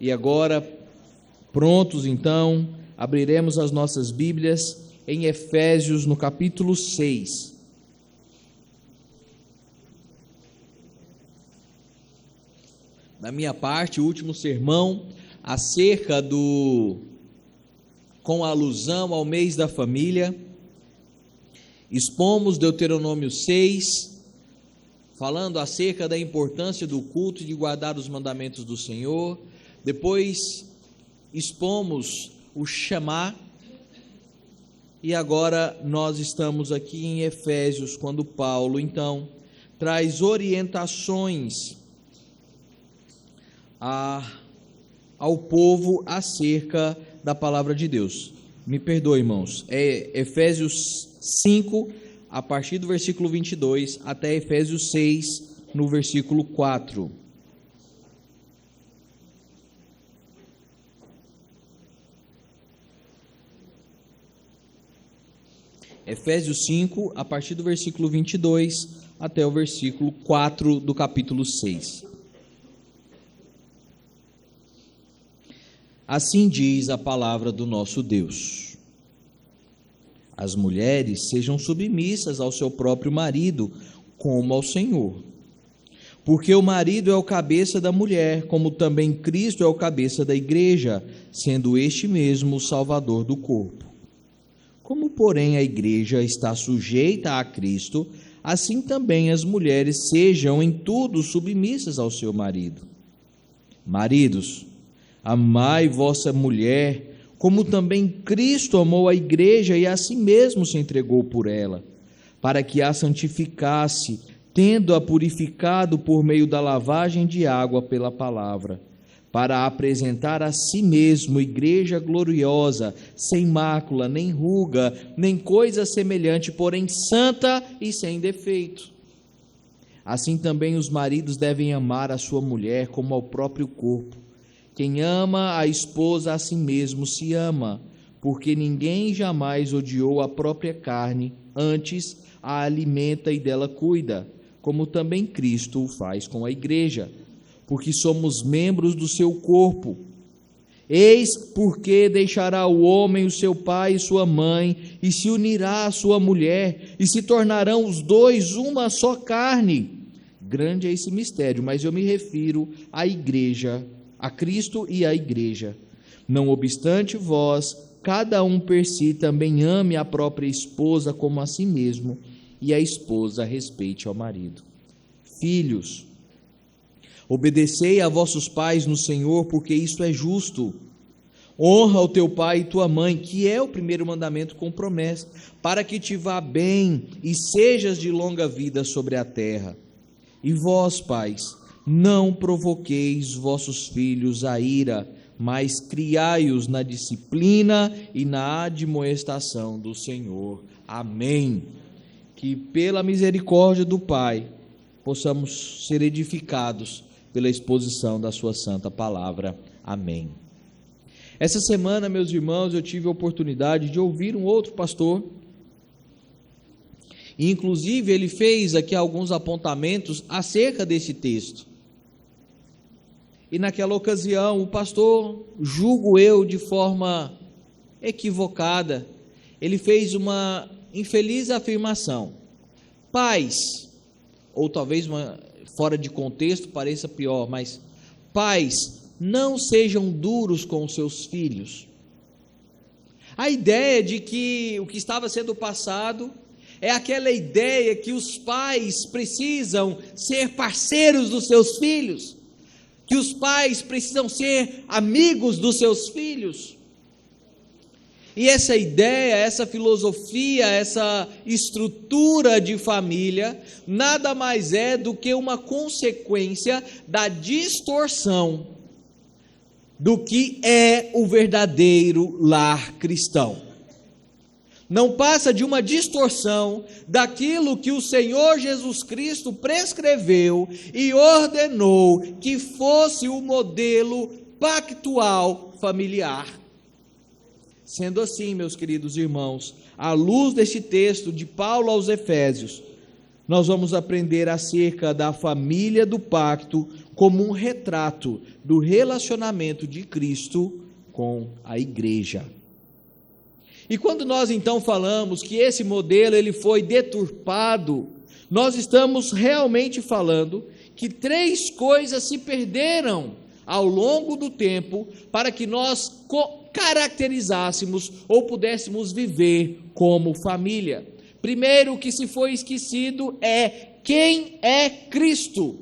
E agora, prontos então, abriremos as nossas Bíblias em Efésios, no capítulo 6. Da minha parte, o último sermão acerca com alusão ao mês da família, expomos Deuteronômio 6, falando acerca da importância do culto e de guardar os mandamentos do Senhor. Depois expomos o Shema, e agora nós estamos aqui em Efésios, quando Paulo então traz orientações ao povo acerca da palavra de Deus. Me perdoe, irmãos, é Efésios 5, a partir do versículo 22, até Efésios 6, no versículo 4. Efésios 5, a partir do versículo 22, até o versículo 4 do capítulo 6. Assim diz a palavra do nosso Deus: as mulheres sejam submissas ao seu próprio marido, como ao Senhor. Porque o marido é o cabeça da mulher, como também Cristo é o cabeça da igreja, sendo este mesmo o Salvador do corpo. Como, porém, a igreja está sujeita a Cristo, assim também as mulheres sejam em tudo submissas ao seu marido. Maridos, amai vossa mulher, como também Cristo amou a igreja e a si mesmo se entregou por ela, para que a santificasse, tendo-a purificado por meio da lavagem de água pela palavra, para apresentar a si mesmo igreja gloriosa, sem mácula, nem ruga, nem coisa semelhante, porém santa e sem defeito. Assim também os maridos devem amar a sua mulher como ao próprio corpo. Quem ama a esposa a si mesmo se ama, porque ninguém jamais odiou a própria carne, antes a alimenta e dela cuida, como também Cristo o faz com a igreja, porque somos membros do seu corpo. Eis porque deixará o homem o seu pai e sua mãe, e se unirá à sua mulher, e se tornarão os dois uma só carne. Grande é esse mistério, mas eu me refiro à igreja, a Cristo e à igreja. Não obstante vós, cada um per si também ame a própria esposa como a si mesmo, e a esposa respeite ao marido. Filhos, obedecei a vossos pais no Senhor, porque isto é justo. Honra o teu pai e tua mãe, que é o primeiro mandamento com promessa, para que te vá bem e sejas de longa vida sobre a terra. E vós, pais, não provoqueis vossos filhos a ira, mas criai-os na disciplina e na admoestação do Senhor. Amém. Que pela misericórdia do Pai possamos ser edificados pela exposição da sua santa palavra. Amém. Essa semana, meus irmãos, eu tive a oportunidade de ouvir um outro pastor, e inclusive ele fez aqui alguns apontamentos acerca desse texto. E naquela ocasião, o pastor, julgo eu, de forma equivocada, ele fez uma infeliz afirmação: pais, ou talvez fora de contexto pareça pior, mas pais, não sejam duros com os seus filhos. A ideia de que o que estava sendo passado é aquela ideia que os pais precisam ser parceiros dos seus filhos, que os pais precisam ser amigos dos seus filhos. E essa ideia, essa filosofia, essa estrutura de família, nada mais é do que uma consequência da distorção do que é o verdadeiro lar cristão. Não passa de uma distorção daquilo que o Senhor Jesus Cristo prescreveu e ordenou que fosse o modelo pactual familiar. Sendo assim, meus queridos irmãos, à luz deste texto de Paulo aos Efésios, nós vamos aprender acerca da família do pacto como um retrato do relacionamento de Cristo com a igreja. E quando nós então falamos que esse modelo ele foi deturpado, nós estamos realmente falando que 3 coisas se perderam ao longo do tempo para que nós caracterizássemos ou pudéssemos viver como família. Primeiro, o que se foi esquecido é quem é Cristo.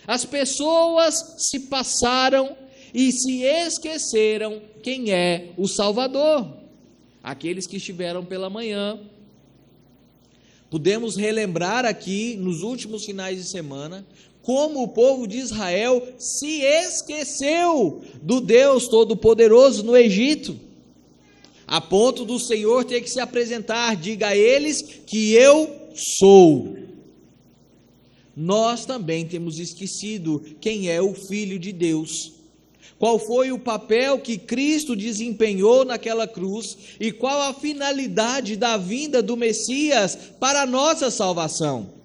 As pessoas se passaram e se esqueceram quem é o Salvador. Aqueles que estiveram pela manhã, podemos relembrar aqui nos últimos finais de semana como o povo de Israel se esqueceu do Deus Todo-Poderoso no Egito, a ponto do Senhor ter que se apresentar: diga a eles que eu sou. Nós também temos esquecido quem é o Filho de Deus, qual foi o papel que Cristo desempenhou naquela cruz e qual a finalidade da vinda do Messias para a nossa salvação.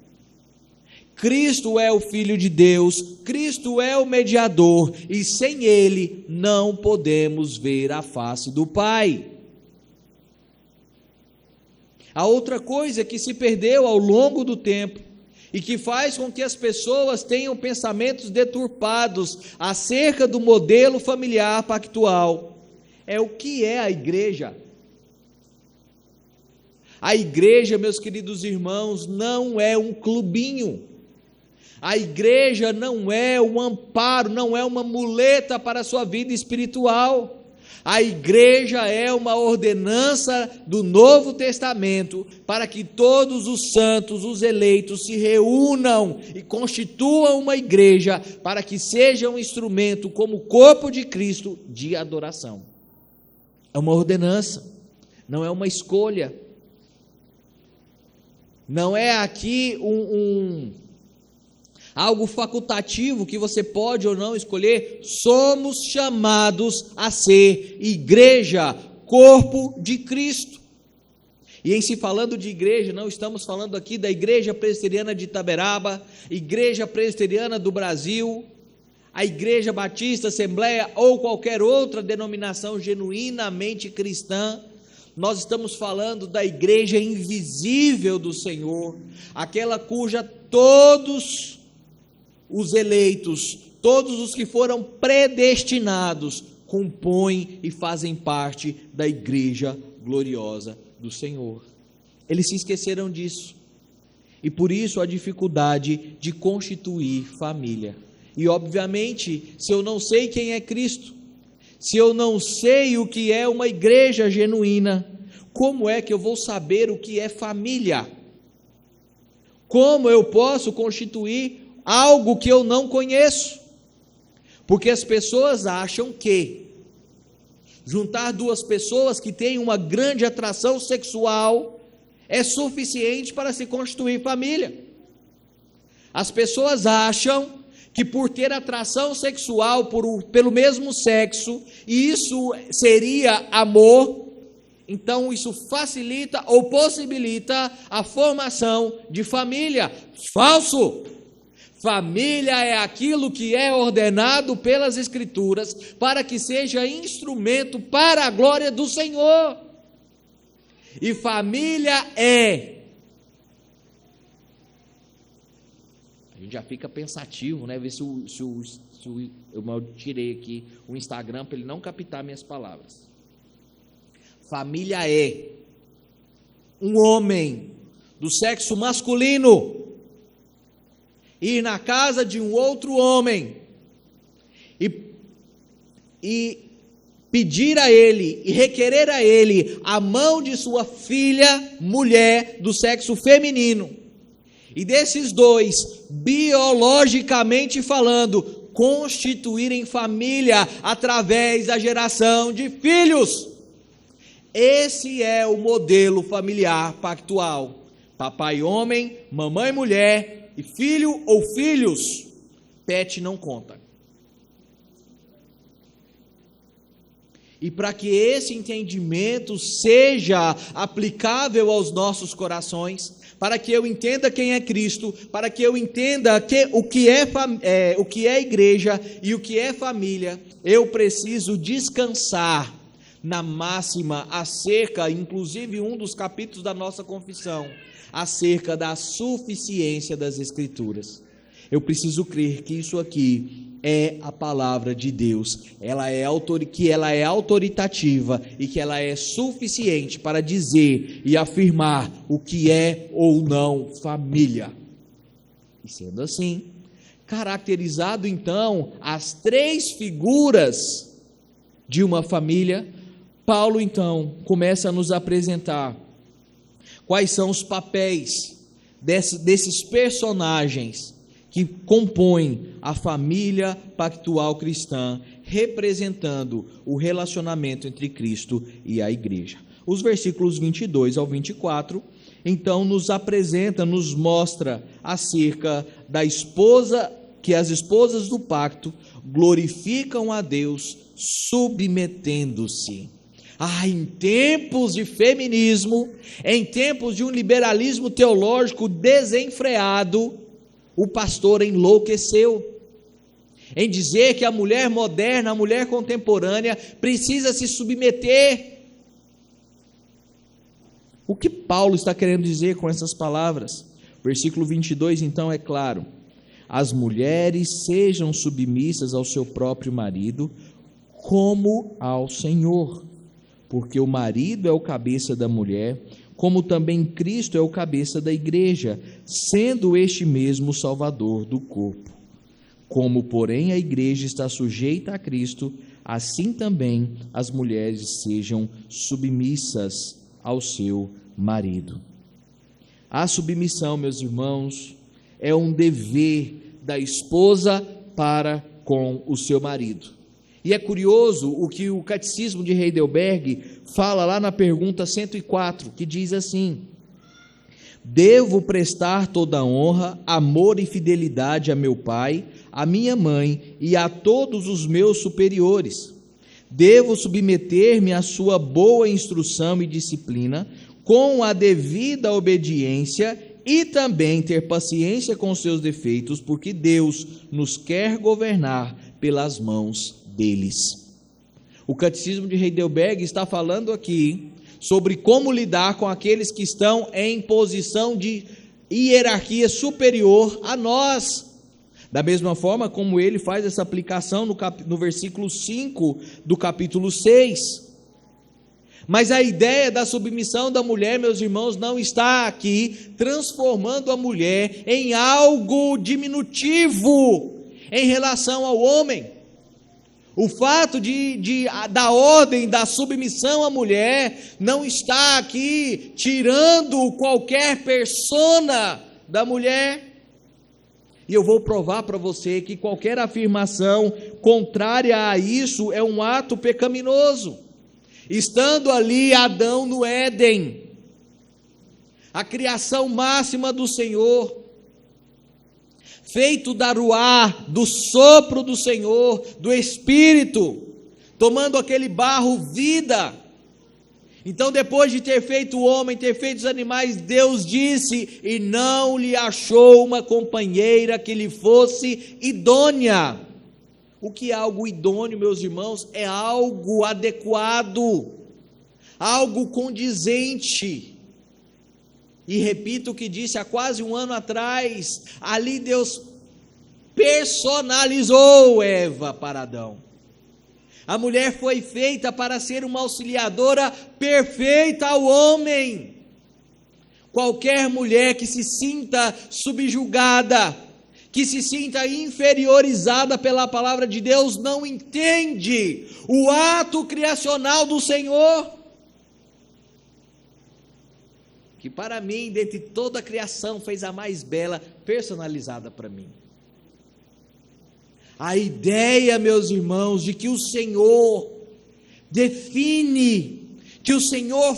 Cristo é o Filho de Deus, Cristo é o mediador, e sem Ele não podemos ver a face do Pai. A outra coisa que se perdeu ao longo do tempo, e que faz com que as pessoas tenham pensamentos deturpados acerca do modelo familiar pactual, é o que é a igreja. A igreja, meus queridos irmãos, não é um clubinho. A igreja não é um amparo, não é uma muleta para a sua vida espiritual. A igreja é uma ordenança do Novo Testamento para que todos os santos, os eleitos, se reúnam e constituam uma igreja para que seja um instrumento como corpo de Cristo de adoração. É uma ordenança, não é uma escolha. Não é aqui algo facultativo que você pode ou não escolher. Somos chamados a ser igreja, corpo de Cristo. E em se falando de igreja, não estamos falando aqui da Igreja Presbiteriana de Itaberaba, Igreja Presbiteriana do Brasil, a Igreja Batista, Assembleia ou qualquer outra denominação genuinamente cristã. Nós estamos falando da igreja invisível do Senhor, aquela cuja todos os eleitos, todos os que foram predestinados, compõem e fazem parte da igreja gloriosa do Senhor. Eles se esqueceram disso, e por isso a dificuldade de constituir família. E obviamente, se eu não sei quem é Cristo, se eu não sei o que é uma igreja genuína, como é que eu vou saber o que é família? Como eu posso constituir algo que eu não conheço? Porque as pessoas acham que juntar 2 pessoas que têm uma grande atração sexual é suficiente para se constituir família. As pessoas acham que por ter atração sexual pelo mesmo sexo, isso seria amor, então isso facilita ou possibilita a formação de família. Falso! Família é aquilo que é ordenado pelas Escrituras para que seja instrumento para a glória do Senhor. E família é... A gente já fica pensativo, né? Ver se eu tirei aqui o Instagram para ele não captar minhas palavras. Família é um homem do sexo masculino ir na casa de um outro homem e pedir a ele e requerer a ele a mão de sua filha, mulher do sexo feminino, e desses 2, biologicamente falando, constituírem família através da geração de filhos. Esse é o modelo familiar pactual: papai homem, mamãe mulher, e filho ou filhos. Pet não conta. E para que esse entendimento seja aplicável aos nossos corações, para que eu entenda quem é Cristo, para que eu entenda o que é igreja e o que é família, eu preciso descansar na máxima acerca, inclusive um dos capítulos da nossa confissão, acerca da suficiência das Escrituras. Eu preciso crer que isso aqui é a palavra de Deus, que ela é autoritativa e que ela é suficiente para dizer e afirmar o que é ou não família. E sendo assim, caracterizado então as três figuras de uma família, Paulo então começa a nos apresentar quais são os papéis desses personagens que compõem a família pactual cristã, representando o relacionamento entre Cristo e a igreja. Os versículos 22 ao 24, então, nos apresenta, nos mostra acerca da esposa, que as esposas do pacto glorificam a Deus submetendo-se. Em tempos de feminismo, em tempos de um liberalismo teológico desenfreado, o pastor enlouqueceu em dizer que a mulher moderna, a mulher contemporânea, precisa se submeter. O que Paulo está querendo dizer com essas palavras? Versículo 22, então, é claro: as mulheres sejam submissas ao seu próprio marido, como ao Senhor, porque o marido é o cabeça da mulher, como também Cristo é o cabeça da igreja, sendo este mesmo o Salvador do corpo. Como, porém, a igreja está sujeita a Cristo, assim também as mulheres sejam submissas ao seu marido. A submissão, meus irmãos, é um dever da esposa para com o seu marido. E é curioso o que o Catecismo de Heidelberg fala lá na pergunta 104, que diz assim: devo prestar toda honra, amor e fidelidade a meu pai, a minha mãe e a todos os meus superiores. Devo submeter-me à sua boa instrução e disciplina, com a devida obediência, e também ter paciência com seus defeitos, porque Deus nos quer governar pelas mãos deles. O Catecismo de Heidelberg está falando aqui sobre como lidar com aqueles que estão em posição de hierarquia superior a nós. Da mesma forma como ele faz essa aplicação no versículo 5 do capítulo 6. Mas a ideia da submissão da mulher, meus irmãos, não está aqui transformando a mulher em algo diminutivo em relação ao homem. O fato da ordem da submissão à mulher não está aqui tirando qualquer persona da mulher. E eu vou provar para você que qualquer afirmação contrária a isso é um ato pecaminoso. Estando ali Adão no Éden, a criação máxima do Senhor, feito da ruá, do sopro do Senhor, do Espírito, tomando aquele barro vida. Então, depois de ter feito o homem, ter feito os animais, Deus disse: e não lhe achou uma companheira que lhe fosse idônea. O que é algo idôneo, meus irmãos? É algo adequado, algo condizente. E repito o que disse há quase um ano atrás: ali Deus personalizou Eva para Adão. A mulher foi feita para ser uma auxiliadora perfeita ao homem. Qualquer mulher que se sinta subjugada, que se sinta inferiorizada pela palavra de Deus, não entende o ato criacional do Senhor, que para mim, dentre toda a criação, fez a mais bela, personalizada para mim. A ideia, meus irmãos, de que o Senhor define, que o Senhor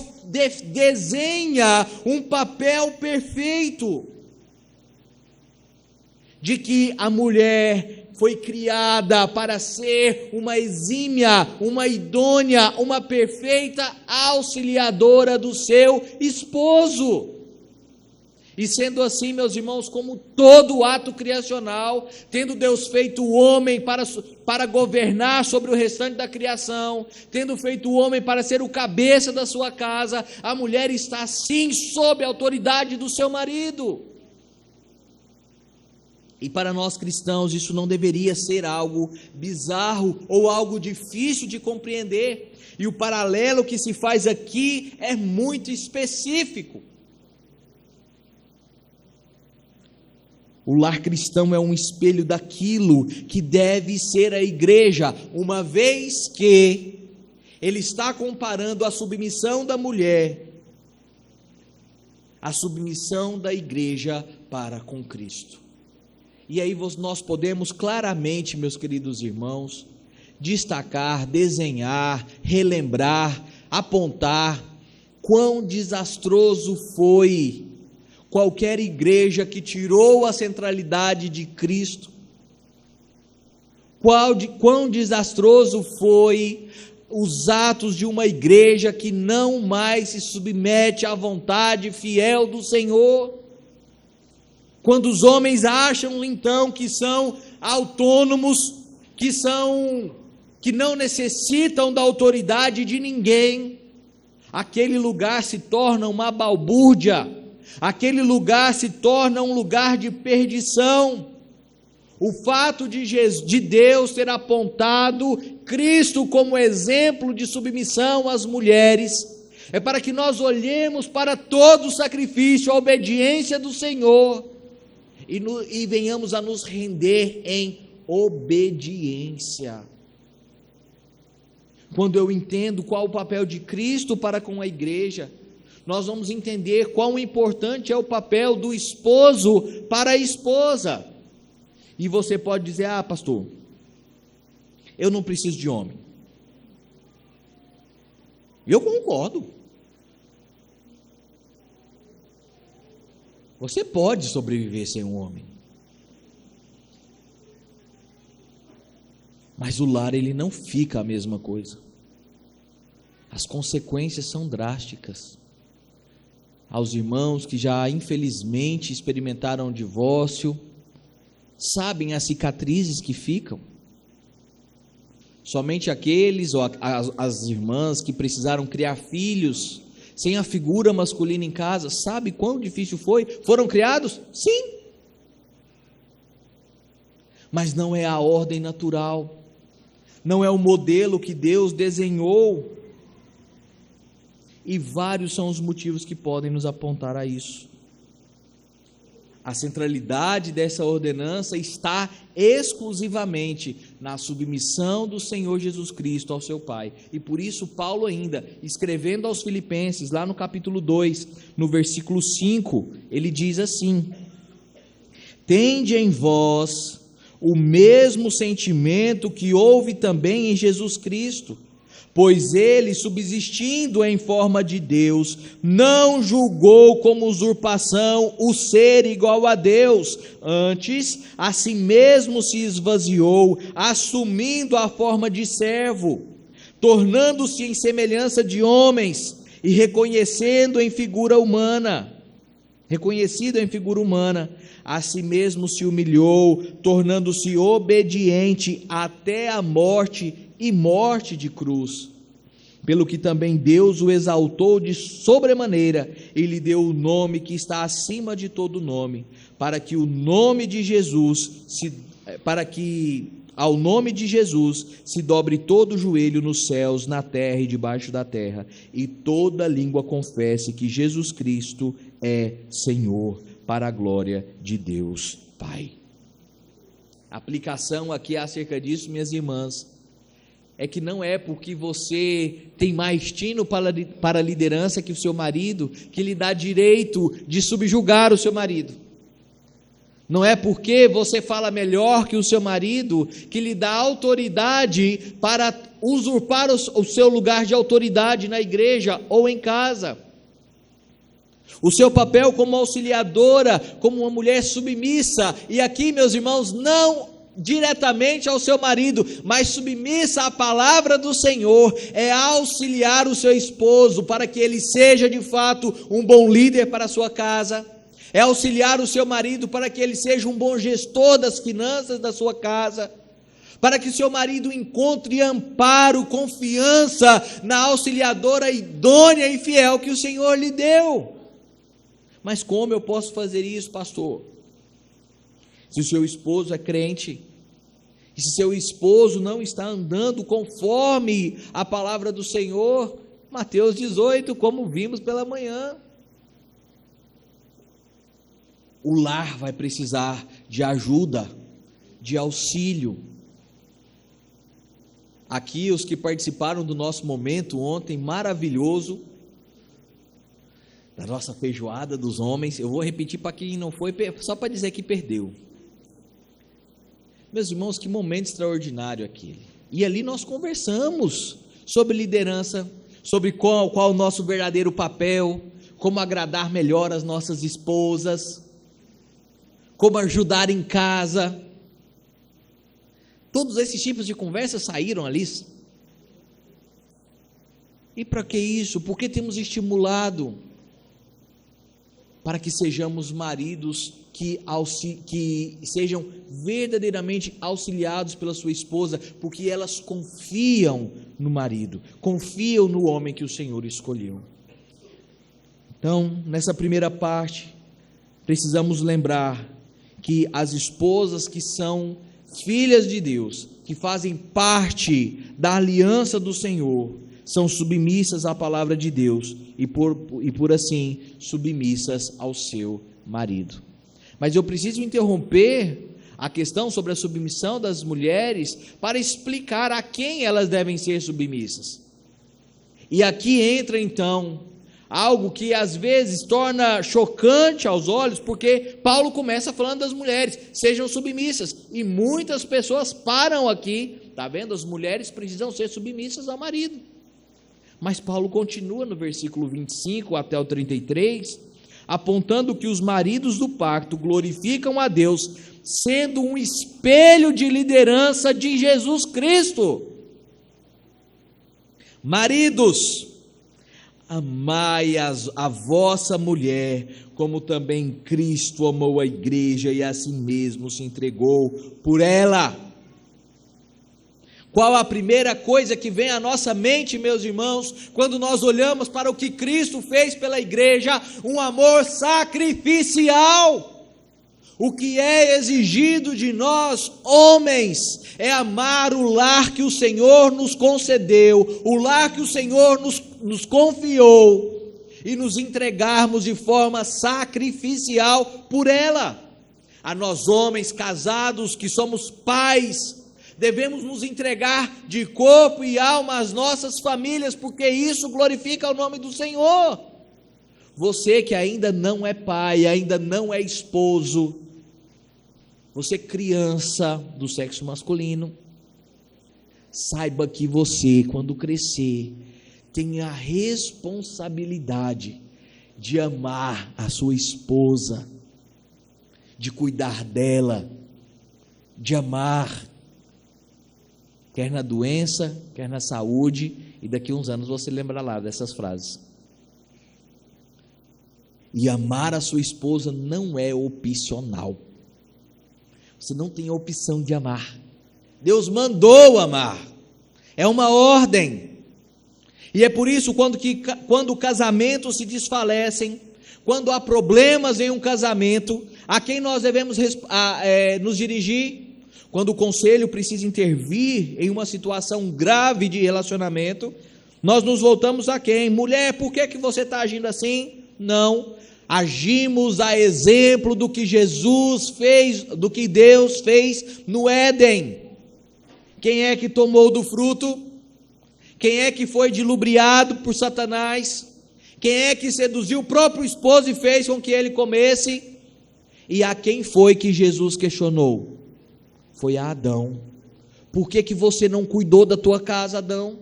desenha um papel perfeito, de que a mulher foi criada para ser uma exímia, uma idônea, uma perfeita auxiliadora do seu esposo. E sendo assim, meus irmãos, como todo ato criacional, tendo Deus feito o homem para governar sobre o restante da criação, tendo feito o homem para ser o cabeça da sua casa, a mulher está sim sob a autoridade do seu marido. E para nós cristãos isso não deveria ser algo bizarro ou algo difícil de compreender. E o paralelo que se faz aqui é muito específico. O lar cristão é um espelho daquilo que deve ser a igreja, uma vez que ele está comparando a submissão da mulher, a submissão da igreja para com Cristo. E aí nós podemos claramente, meus queridos irmãos, destacar, desenhar, relembrar, apontar quão desastroso foi qualquer igreja que tirou a centralidade de Cristo, quão desastroso foi os atos de uma igreja que não mais se submete à vontade fiel do Senhor. Quando os homens acham então que são autônomos, que não necessitam da autoridade de ninguém, aquele lugar se torna uma balbúrdia, aquele lugar se torna um lugar de perdição. O fato de Deus ter apontado Cristo como exemplo de submissão às mulheres, é para que nós olhemos para todo o sacrifício, a obediência do Senhor, e venhamos a nos render em obediência. Quando eu entendo qual o papel de Cristo para com a igreja, nós vamos entender quão importante é o papel do esposo para a esposa. E você pode dizer: ah, pastor, eu não preciso de homem. Eu concordo. Você pode sobreviver sem um homem. Mas o lar, ele não fica a mesma coisa. As consequências são drásticas. Aos irmãos que já infelizmente experimentaram o divórcio, sabem as cicatrizes que ficam. Somente aqueles ou as irmãs que precisaram criar filhos sem a figura masculina em casa, sabe quão difícil foi? Foram criados? Sim. Mas não é a ordem natural, não é o modelo que Deus desenhou. E vários são os motivos que podem nos apontar a isso. A centralidade dessa ordenança está exclusivamente na submissão do Senhor Jesus Cristo ao seu Pai. E por isso Paulo ainda, escrevendo aos Filipenses, lá no capítulo 2, no versículo 5, ele diz assim: tende em vós o mesmo sentimento que houve também em Jesus Cristo, pois ele, subsistindo em forma de Deus, não julgou como usurpação o ser igual a Deus, antes a si mesmo se esvaziou, assumindo a forma de servo, tornando-se em semelhança de homens e reconhecido em figura humana, a si mesmo se humilhou, tornando-se obediente até a morte e morte de cruz, pelo que também Deus o exaltou de sobremaneira e lhe deu o nome que está acima de todo nome, para que ao nome de Jesus se dobre todo o joelho nos céus, na terra e debaixo da terra, e toda língua confesse que Jesus Cristo é Senhor, para a glória de Deus Pai. A aplicação aqui acerca disso, minhas irmãs, é que não é porque você tem mais tino para a liderança que o seu marido, que lhe dá direito de subjugar o seu marido. Não é porque você fala melhor que o seu marido, que lhe dá autoridade para usurpar o seu lugar de autoridade na igreja ou em casa. O seu papel como auxiliadora, como uma mulher submissa, e aqui, meus irmãos, diretamente ao seu marido, mas submissa à palavra do Senhor, é auxiliar o seu esposo para que ele seja de fato um bom líder para a sua casa, é auxiliar o seu marido para que ele seja um bom gestor das finanças da sua casa, para que o seu marido encontre amparo, confiança na auxiliadora idônea e fiel que o Senhor lhe deu. Mas como eu posso fazer isso, pastor? Se o seu esposo é crente, e se seu esposo não está andando conforme a palavra do Senhor, Mateus 18, como vimos pela manhã, o lar vai precisar de ajuda, de auxílio. Aqui, os que participaram do nosso momento ontem, maravilhoso, da nossa feijoada dos homens, eu vou repetir para quem não foi, só para dizer que perdeu. Meus irmãos, que momento extraordinário aquele. E ali nós conversamos sobre liderança, sobre qual o nosso verdadeiro papel, como agradar melhor as nossas esposas, como ajudar em casa. Todos esses tipos de conversas saíram ali. E para que isso? Por que temos estimulado? Para que sejamos maridos que sejam verdadeiramente auxiliados pela sua esposa, porque elas confiam no marido, confiam no homem que o Senhor escolheu. Então, nessa primeira parte, precisamos lembrar que as esposas que são filhas de Deus, que fazem parte da aliança do Senhor, são submissas à palavra de Deus e por assim submissas ao seu marido. Mas eu preciso interromper a questão sobre a submissão das mulheres para explicar a quem elas devem ser submissas. E aqui entra então algo que às vezes torna chocante aos olhos, porque Paulo começa falando das mulheres, sejam submissas, e muitas pessoas param aqui, está vendo? As mulheres precisam ser submissas ao marido. Mas Paulo continua no versículo 25 até o 33, apontando que os maridos do pacto glorificam a Deus, sendo um espelho de liderança de Jesus Cristo. Maridos, amai a vossa mulher, como também Cristo amou a igreja e a si mesmo se entregou por ela. Qual a primeira coisa que vem à nossa mente, meus irmãos, quando nós olhamos para o que Cristo fez pela igreja? Um amor sacrificial. O que é exigido de nós, homens, é amar o lar que o Senhor nos concedeu, o lar que o Senhor nos confiou, e nos entregarmos de forma sacrificial por ela. A nós, homens casados, que somos pais, devemos nos entregar de corpo e alma às nossas famílias, porque isso glorifica o nome do Senhor. Você que ainda não é pai, ainda não é esposo, você criança do sexo masculino, saiba que você, quando crescer, tem a responsabilidade de amar a sua esposa, de cuidar dela, de amar, quer na doença, quer na saúde, e daqui a uns anos você lembra lá dessas frases. E amar a sua esposa não é opcional. Você não tem a opção de amar. Deus mandou amar. É uma ordem. E é por isso quando casamentos se desfalecem, quando há problemas em um casamento, a quem nós devemos nos dirigir? Quando o conselho precisa intervir em uma situação grave de relacionamento, nós nos voltamos a quem? Mulher, por que você está agindo assim? Não, agimos a exemplo do que Jesus fez, do que Deus fez no Éden. Quem é que tomou do fruto? Quem é que foi dilubriado por Satanás? Quem é que seduziu o próprio esposo e fez com que ele comesse? E a quem foi que Jesus questionou? Foi a Adão. Por que você não cuidou da tua casa, Adão?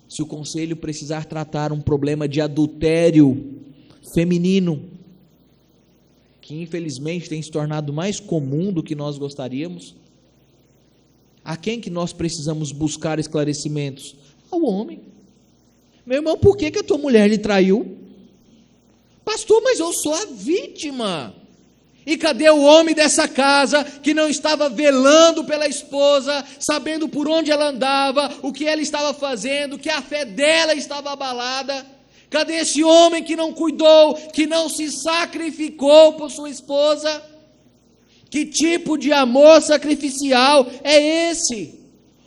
Se o conselho precisar tratar um problema de adultério feminino, que infelizmente tem se tornado mais comum do que nós gostaríamos. A quem que nós precisamos buscar esclarecimentos? Ao homem. Meu irmão, por que a tua mulher lhe traiu? Pastor, mas eu sou a vítima. E cadê o homem dessa casa que não estava velando pela esposa, sabendo por onde ela andava, o que ela estava fazendo, que a fé dela estava abalada? Cadê esse homem que não cuidou, que não se sacrificou por sua esposa? Que tipo de amor sacrificial é esse?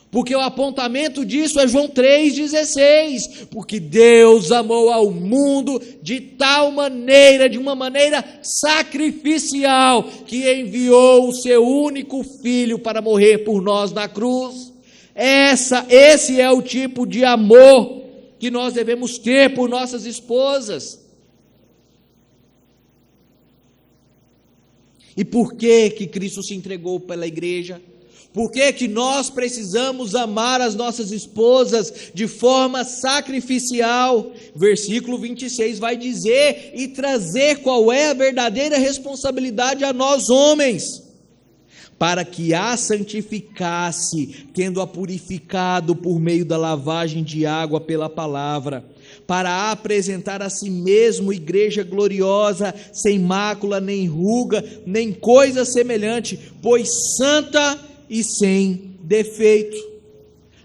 Porque o apontamento disso é João 3,16, porque Deus amou ao mundo de tal maneira, de uma maneira sacrificial, que enviou o seu único filho para morrer por nós na cruz. Esse é o tipo de amor que nós devemos ter por nossas esposas. E por que Cristo se entregou pela igreja? Por que nós precisamos amar as nossas esposas de forma sacrificial? Versículo 26 vai dizer, e trazer qual é a verdadeira responsabilidade a nós homens, para que a santificasse, tendo-a purificado por meio da lavagem de água pela palavra, para a apresentar a si mesmo igreja gloriosa, sem mácula, nem ruga, nem coisa semelhante, pois santa e sem defeito.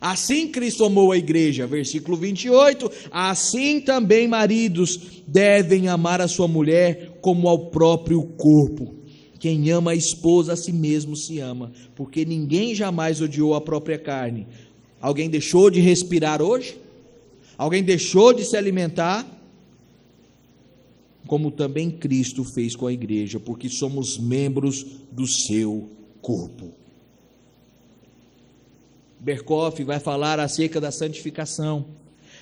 Assim Cristo amou a igreja, versículo 28, assim também maridos devem amar a sua mulher como ao próprio corpo. Quem ama a esposa a si mesmo se ama, porque ninguém jamais odiou a própria carne. Alguém deixou de respirar hoje? Alguém deixou de se alimentar? Como também Cristo fez com a igreja, porque somos membros do seu corpo. Berkoff vai falar acerca da santificação.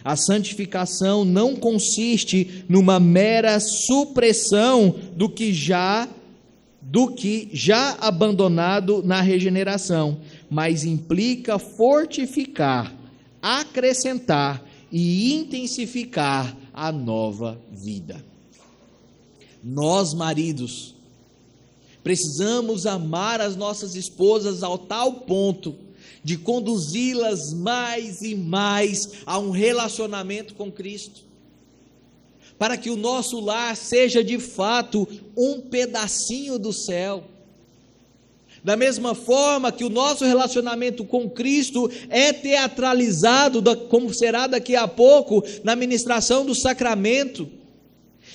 A santificação não consiste numa mera supressão do que já abandonado na regeneração, mas implica fortificar, acrescentar e intensificar a nova vida. Nós, maridos, precisamos amar as nossas esposas ao tal ponto de conduzi-las mais e mais a um relacionamento com Cristo, para que o nosso lar seja de fato um pedacinho do céu. Da mesma forma que o nosso relacionamento com Cristo é teatralizado, como será daqui a pouco, na ministração do sacramento.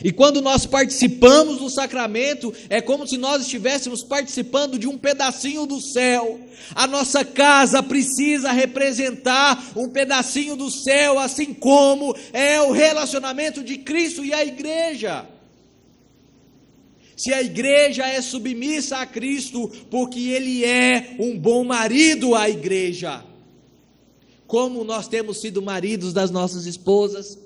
E quando nós participamos do sacramento, é como se nós estivéssemos participando de um pedacinho do céu. A nossa casa precisa representar um pedacinho do céu, assim como é o relacionamento de Cristo e a igreja. Se a igreja é submissa a Cristo, porque Ele é um bom marido à igreja, como nós temos sido maridos das nossas esposas?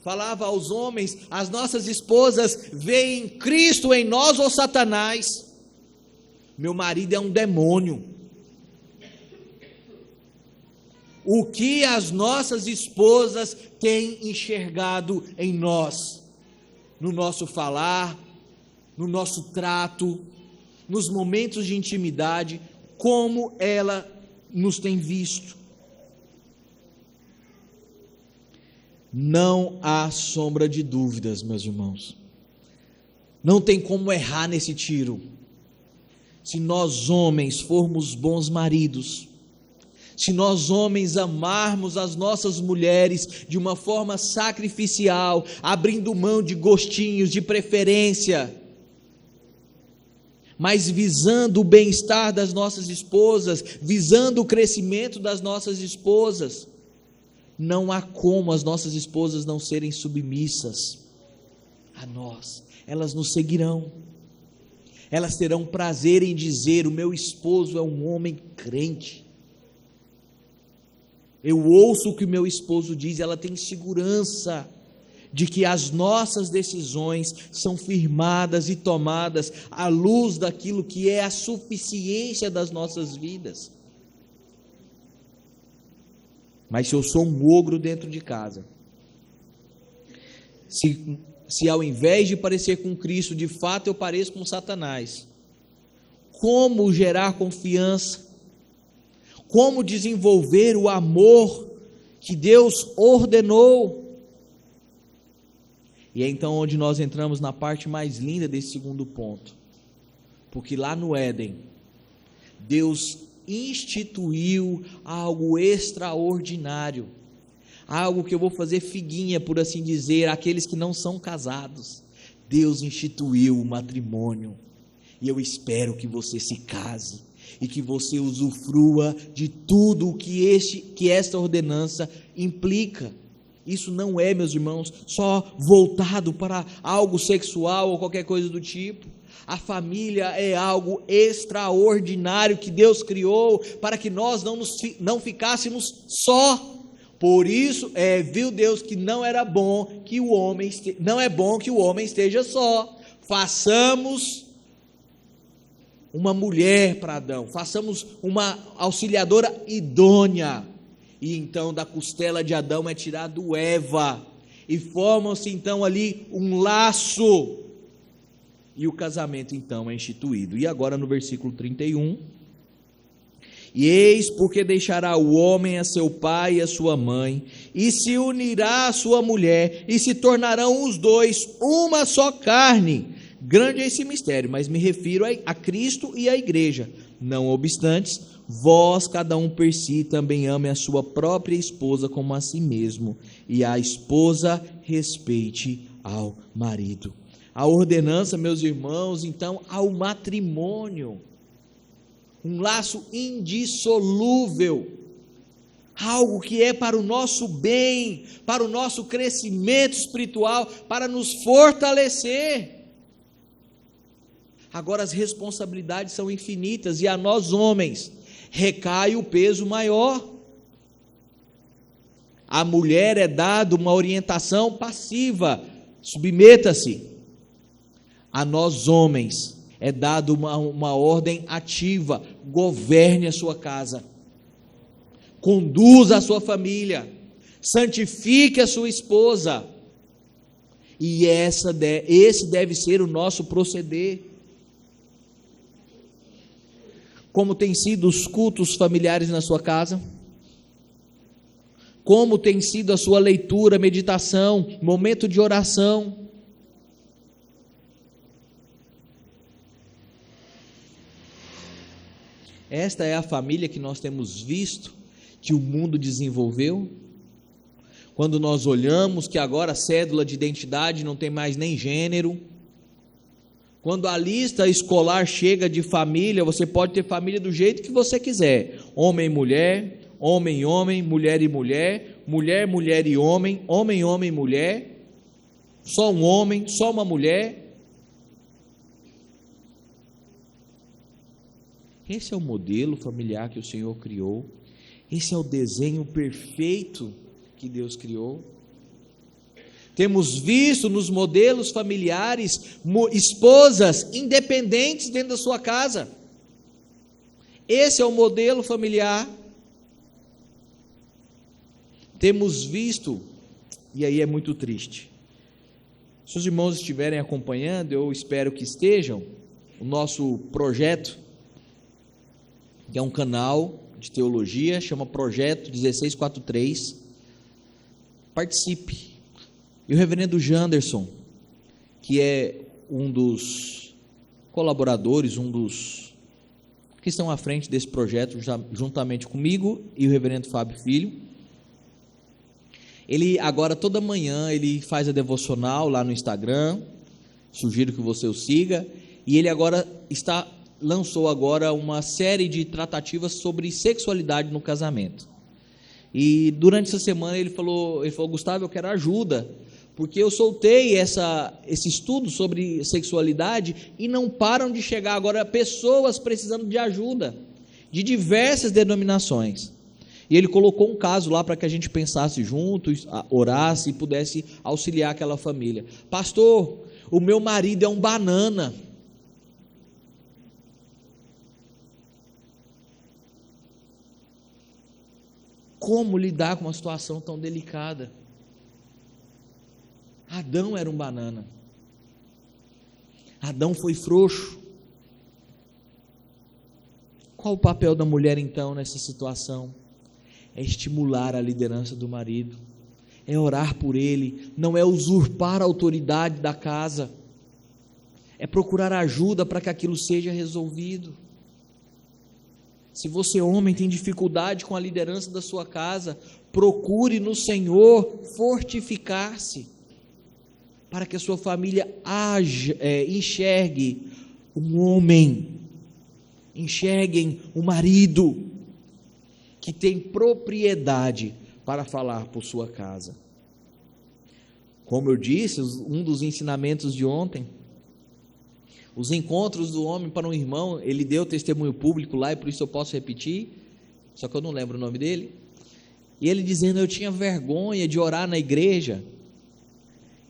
Falava aos homens, as nossas esposas veem Cristo em nós ou Satanás? Meu marido é um demônio. O que as nossas esposas têm enxergado em nós? No nosso falar, no nosso trato, nos momentos de intimidade, como ela nos tem visto? Não há sombra de dúvidas, meus irmãos. Não tem como errar nesse tiro. Se nós homens formos bons maridos, se nós homens amarmos as nossas mulheres de uma forma sacrificial, abrindo mão de gostinhos, de preferência, mas visando o bem-estar das nossas esposas, visando o crescimento das nossas esposas, não há como as nossas esposas não serem submissas a nós. Elas nos seguirão. Elas terão prazer em dizer: o meu esposo é um homem crente. Eu ouço o que o meu esposo diz. Ela tem segurança de que as nossas decisões são firmadas e tomadas à luz daquilo que é a suficiência das nossas vidas. Mas se eu sou um ogro dentro de casa, se se ao invés de parecer com Cristo, de fato eu pareço com Satanás? Como gerar confiança? Como desenvolver o amor que Deus ordenou? E é então onde nós entramos na parte mais linda desse segundo ponto. Porque lá no Éden, Deus instituiu algo extraordinário. Algo que eu vou fazer figuinha, por assim dizer, aqueles que não são casados. Deus instituiu o matrimônio. E eu espero que você se case e que você usufrua de tudo o que esta ordenança implica. Isso não é, meus irmãos, só voltado para algo sexual ou qualquer coisa do tipo. A família é algo extraordinário que Deus criou para que nós não ficássemos só. Por isso, viu Deus que não é bom que o homem esteja só. Façamos uma mulher para Adão, façamos uma auxiliadora idônea. E então da costela de Adão é tirado Eva, e formam-se então ali um laço, e o casamento então é instituído. E agora no versículo 31, e eis porque deixará o homem a seu pai e a sua mãe, e se unirá à sua mulher, e se tornarão os dois uma só carne. Grande é esse mistério, mas me refiro a Cristo e à igreja. Não obstante, vós, cada um per si, também ame a sua própria esposa como a si mesmo, e a esposa respeite ao marido. A ordenança, meus irmãos, então, ao matrimônio, um laço indissolúvel, algo que é para o nosso bem, para o nosso crescimento espiritual, para nos fortalecer. Agora as responsabilidades são infinitas e a nós homens recai o peso maior. A mulher é dada uma orientação passiva, submeta-se. A nós homens é dado uma ordem ativa, governe a sua casa, conduza a sua família, santifique a sua esposa. E esse deve ser o nosso proceder. Como tem sido os cultos familiares na sua casa? Como tem sido a sua leitura, meditação, momento de oração? Esta é a família que nós temos visto que o mundo desenvolveu. Quando nós olhamos que agora a cédula de identidade não tem mais nem gênero. Quando a lista escolar chega de família, você pode ter família do jeito que você quiser. Homem e mulher, homem e homem, mulher e mulher, mulher, mulher e homem, homem, homem e mulher, só um homem, só uma mulher. Esse é o modelo familiar que o Senhor criou. Esse é o desenho perfeito que Deus criou. Temos visto nos modelos familiares esposas independentes dentro da sua casa. Esse é o modelo familiar. Temos visto, e aí é muito triste. Se os irmãos estiverem acompanhando, eu espero que estejam, o nosso projeto, que é um canal de teologia, chama Projeto 1643. Participe. E o reverendo Janderson, que é um dos colaboradores, um dos que estão à frente desse projeto, juntamente comigo e o reverendo Fábio Filho, ele agora toda manhã ele faz a devocional lá no Instagram, sugiro que você o siga, e ele agora lançou agora uma série de tratativas sobre sexualidade no casamento. E durante essa semana ele falou, Gustavo, eu quero ajuda, porque eu soltei esse estudo sobre sexualidade e não param de chegar agora pessoas precisando de ajuda, de diversas denominações. E ele colocou um caso lá para que a gente pensasse juntos, orasse e pudesse auxiliar aquela família. Pastor, o meu marido é um banana. Como lidar com uma situação tão delicada? Adão era um banana. Adão foi frouxo. Qual o papel da mulher então nessa situação? É estimular a liderança do marido, é orar por ele, não é usurpar a autoridade da casa, é procurar ajuda para que aquilo seja resolvido. Se você, homem, tem dificuldade com a liderança da sua casa, procure no Senhor fortificar-se, para que a sua família enxergue um homem, enxerguem o marido que tem propriedade para falar por sua casa. Como eu disse, um dos ensinamentos de ontem, os encontros do homem para um irmão, ele deu testemunho público lá, e por isso eu posso repetir, só que eu não lembro o nome dele, e ele dizendo: eu tinha vergonha de orar na igreja,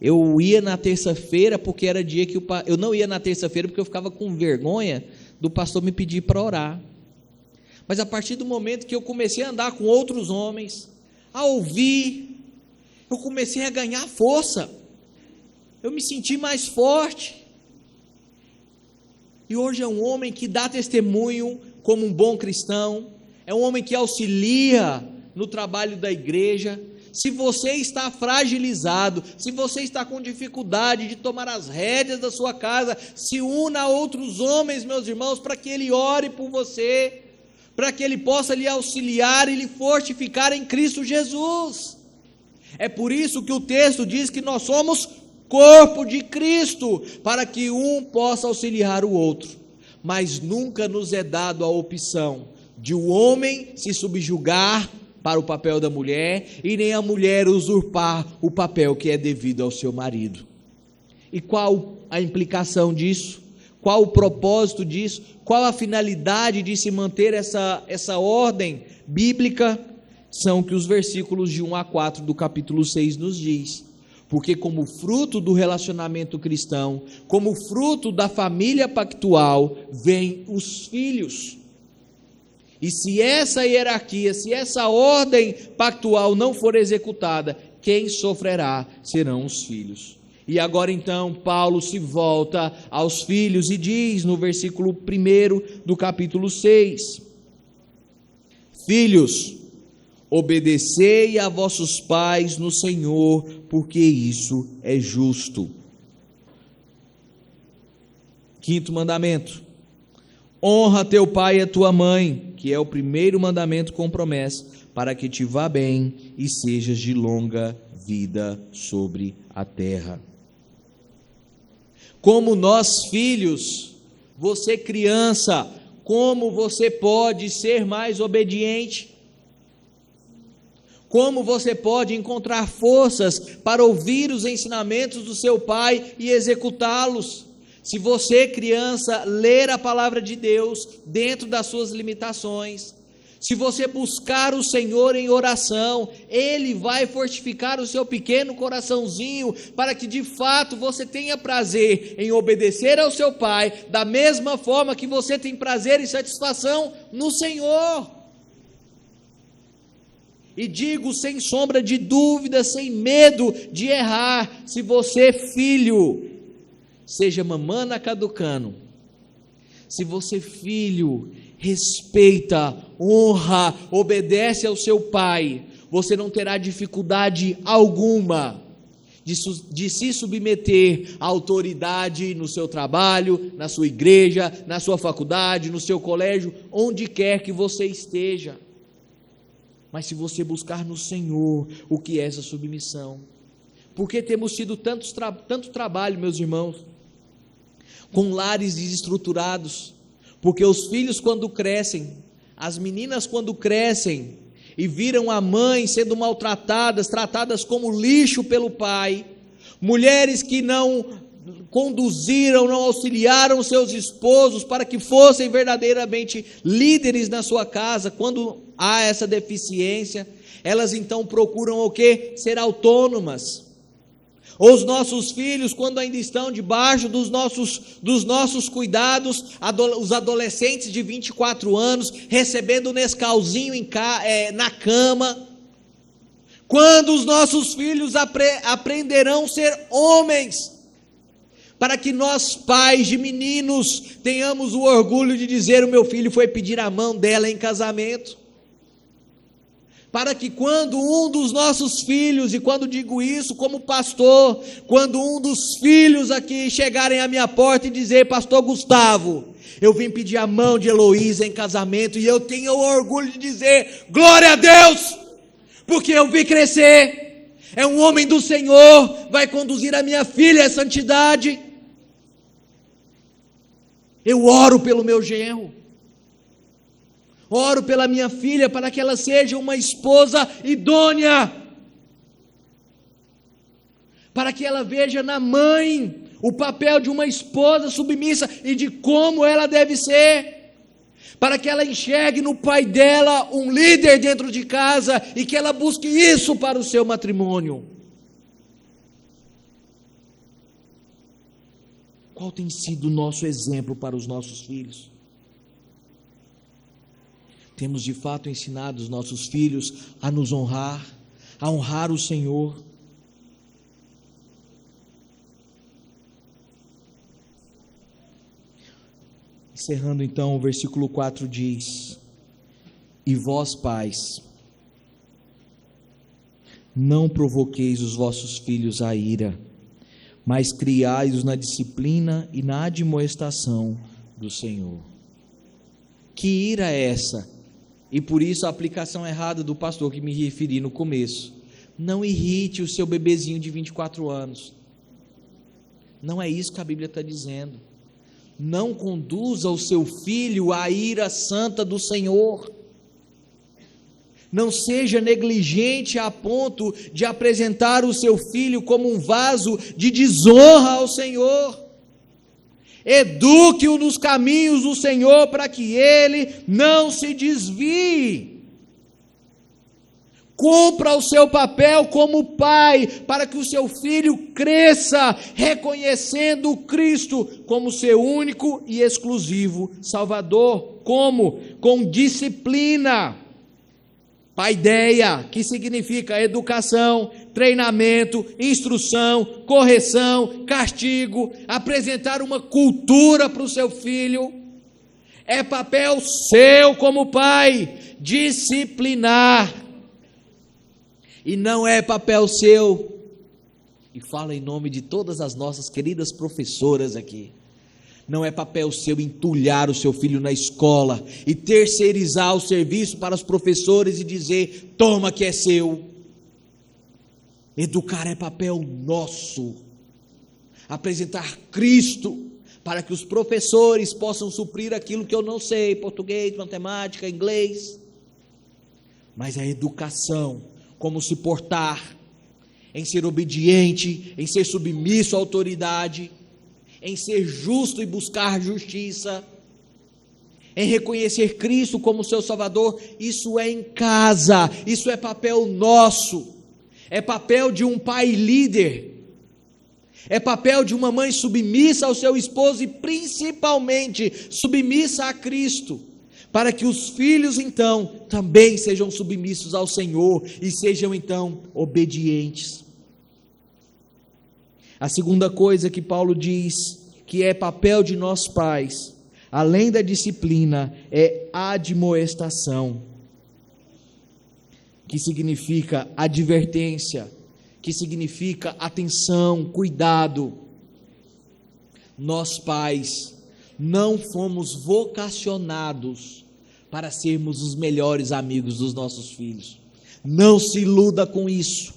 eu ia na terça-feira porque era dia que eu não ia na terça-feira porque eu ficava com vergonha do pastor me pedir para orar. Mas a partir do momento que eu comecei a andar com outros homens, a ouvir, eu comecei a ganhar força, eu me senti mais forte, e hoje é um homem que dá testemunho como um bom cristão, é um homem que auxilia no trabalho da igreja. Se você está fragilizado, se você está com dificuldade de tomar as rédeas da sua casa, se una a outros homens, meus irmãos, para que ele ore por você, para que ele possa lhe auxiliar e lhe fortificar em Cristo Jesus. É por isso que o texto diz que nós somos corpo de Cristo, para que um possa auxiliar o outro, mas nunca nos é dado a opção de o homem se subjugar para o papel da mulher, e nem a mulher usurpar o papel que é devido ao seu marido. E qual a implicação disso? Qual o propósito disso? Qual a finalidade de se manter essa ordem bíblica? São que os versículos de 1 a 4 do capítulo 6 nos diz: porque como fruto do relacionamento cristão, como fruto da família pactual, vêm os filhos. E se essa hierarquia, se essa ordem pactual não for executada, quem sofrerá serão os filhos. E agora então Paulo se volta aos filhos e diz no versículo 1 do capítulo 6: filhos, obedecei a vossos pais no Senhor, porque isso é justo. Quinto mandamento: honra teu pai e a tua mãe, que é o primeiro mandamento com promessa, para que te vá bem e sejas de longa vida sobre a terra. Como nós filhos, você criança, como você pode ser mais obediente? Como você pode encontrar forças para ouvir os ensinamentos do seu pai e executá-los? Se você, criança, ler a palavra de Deus dentro das suas limitações, se você buscar o Senhor em oração, Ele vai fortificar o seu pequeno coraçãozinho, para que de fato você tenha prazer em obedecer ao seu pai, da mesma forma que você tem prazer e satisfação no Senhor. E digo sem sombra de dúvida, sem medo de errar, se você, filho, seja mamana caducano, se você, filho, respeita, honra, obedece ao seu pai, você não terá dificuldade alguma de se submeter à autoridade no seu trabalho, na sua igreja, na sua faculdade, no seu colégio, onde quer que você esteja. Mas se você buscar no Senhor o que é essa submissão, porque temos tido tanto trabalho, meus irmãos, com lares desestruturados, porque os filhos quando crescem, as meninas quando crescem e viram a mãe sendo maltratadas, tratadas como lixo pelo pai, mulheres que não conduziram, não auxiliaram seus esposos para que fossem verdadeiramente líderes na sua casa, quando há essa deficiência, elas então procuram o quê? Ser autônomas. Ou os nossos filhos, quando ainda estão debaixo dos nossos cuidados, os adolescentes de 24 anos, recebendo um Nescauzinho na cama, Quando os nossos filhos aprenderão a ser homens? Para que nós, pais de meninos, tenhamos o orgulho de dizer: o meu filho foi pedir a mão dela em casamento. Para que quando um dos nossos filhos, e quando digo isso como pastor, quando um dos filhos aqui chegarem à minha porta e dizer: pastor Gustavo, eu vim pedir a mão de Heloísa em casamento, e eu tenho o orgulho de dizer: glória a Deus, porque eu vi crescer, é um homem do Senhor, vai conduzir a minha filha à santidade. Eu oro pelo meu genro, oro pela minha filha, para que ela seja uma esposa idônea, para que ela veja na mãe o papel de uma esposa submissa e de como ela deve ser, para que ela enxergue no pai dela um líder dentro de casa e que ela busque isso para o seu matrimônio. Qual tem sido o nosso exemplo para os nossos filhos? Temos de fato ensinado os nossos filhos a nos honrar, a honrar o Senhor. Encerrando então, o versículo 4 diz: e vós, pais, não provoqueis os vossos filhos à ira, mas criai-os na disciplina e na admoestação do Senhor. Que ira é essa? E por isso a aplicação errada do pastor que me referi no começo. Não irrite o seu bebezinho de 24 anos. Não é isso que a Bíblia está dizendo. Não conduza o seu filho à ira santa do Senhor. Não seja negligente a ponto de apresentar o seu filho como um vaso de desonra ao Senhor. Eduque-o nos caminhos do Senhor, para que ele não se desvie. Cumpra o seu papel como pai, para que o seu filho cresça, reconhecendo Cristo como seu único e exclusivo Salvador. Como? Com disciplina. Paideia, que significa educação, treinamento, instrução, correção, castigo, apresentar uma cultura para o seu filho. É papel seu como pai, disciplinar. E não é papel seu, e falo em nome de todas as nossas queridas professoras aqui, não é papel seu entulhar o seu filho na escola e terceirizar o serviço para os professores e dizer: toma que é seu. Educar é papel nosso. Apresentar Cristo, para que os professores possam suprir aquilo que eu não sei: português, matemática, inglês. Mas a educação, como se portar, em ser obediente, em ser submisso à autoridade, em ser justo e buscar justiça, em reconhecer Cristo como seu Salvador, isso é em casa, isso é papel nosso, é papel de um pai líder, é papel de uma mãe submissa ao seu esposo e principalmente submissa a Cristo, para que os filhos então também sejam submissos ao Senhor e sejam então obedientes. A segunda coisa que Paulo diz que é papel de nós pais, além da disciplina, é admoestação, que significa advertência, que significa atenção, cuidado. Nós pais não fomos vocacionados para sermos os melhores amigos dos nossos filhos. Não se iluda com isso.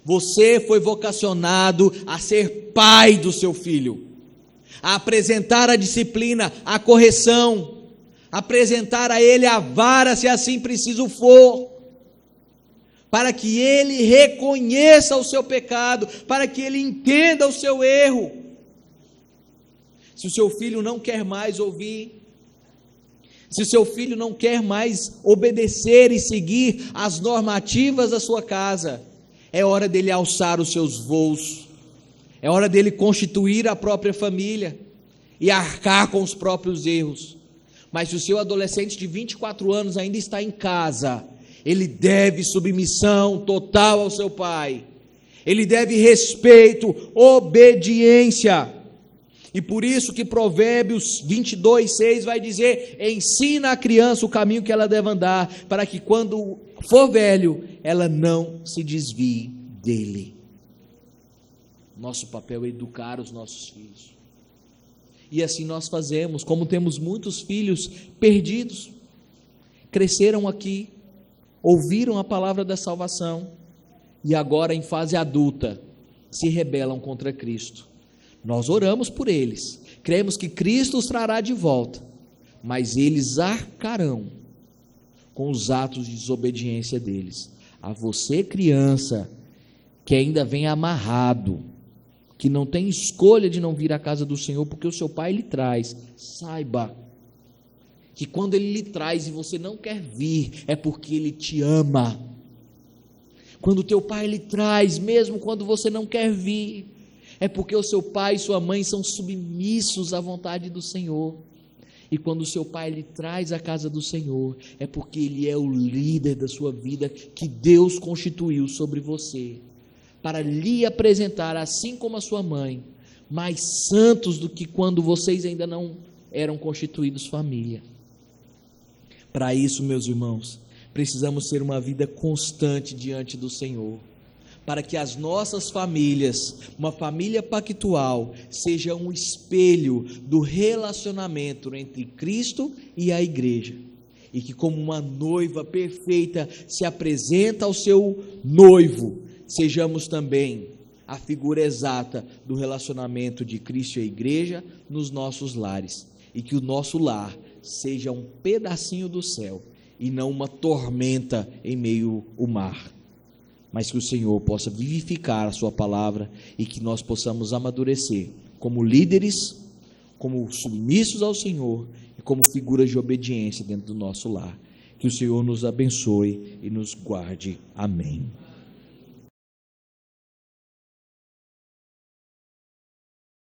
Você foi vocacionado a ser pai do seu filho, a apresentar a disciplina, a correção, apresentar a ele a vara, se assim preciso for, para que ele reconheça o seu pecado, para que ele entenda o seu erro. Se o seu filho não quer mais ouvir, se o seu filho não quer mais obedecer e seguir as normativas da sua casa, é hora dele alçar os seus voos, é hora dele constituir a própria família e arcar com os próprios erros. Mas se o seu adolescente de 24 anos ainda está em casa, ele deve submissão total ao seu pai, ele deve respeito, obediência. E por isso que Provérbios 22:6 vai dizer: ensina a criança o caminho que ela deve andar, para que quando for velho, ela não se desvie dele. Nosso papel é educar os nossos filhos. E assim nós fazemos, como temos muitos filhos perdidos, cresceram aqui, ouviram a palavra da salvação, e agora em fase adulta, se rebelam contra Cristo. Nós oramos por eles, cremos que Cristo os trará de volta, mas eles arcarão com os atos de desobediência deles. A você, criança, que ainda vem amarrado, que não tem escolha de não vir à casa do Senhor, porque o seu pai lhe traz, saiba que quando ele lhe traz e você não quer vir, é porque ele te ama. Quando o teu pai lhe traz, mesmo quando você não quer vir, é porque o seu pai e sua mãe são submissos à vontade do Senhor. E quando o seu pai lhe traz à casa do Senhor, é porque ele é o líder da sua vida, que Deus constituiu sobre você, para lhe apresentar, assim como a sua mãe, mais santos do que quando vocês ainda não eram constituídos família. Para isso, meus irmãos, precisamos ter uma vida constante diante do Senhor, para que as nossas famílias, uma família pactual, seja um espelho do relacionamento entre Cristo e a igreja, e que como uma noiva perfeita se apresenta ao seu noivo, sejamos também a figura exata do relacionamento de Cristo e a igreja nos nossos lares, e que o nosso lar seja um pedacinho do céu, e não uma tormenta em meio ao mar. Mas que o Senhor possa vivificar a sua palavra e que nós possamos amadurecer como líderes, como submissos ao Senhor e como figuras de obediência dentro do nosso lar. Que o Senhor nos abençoe e nos guarde. Amém.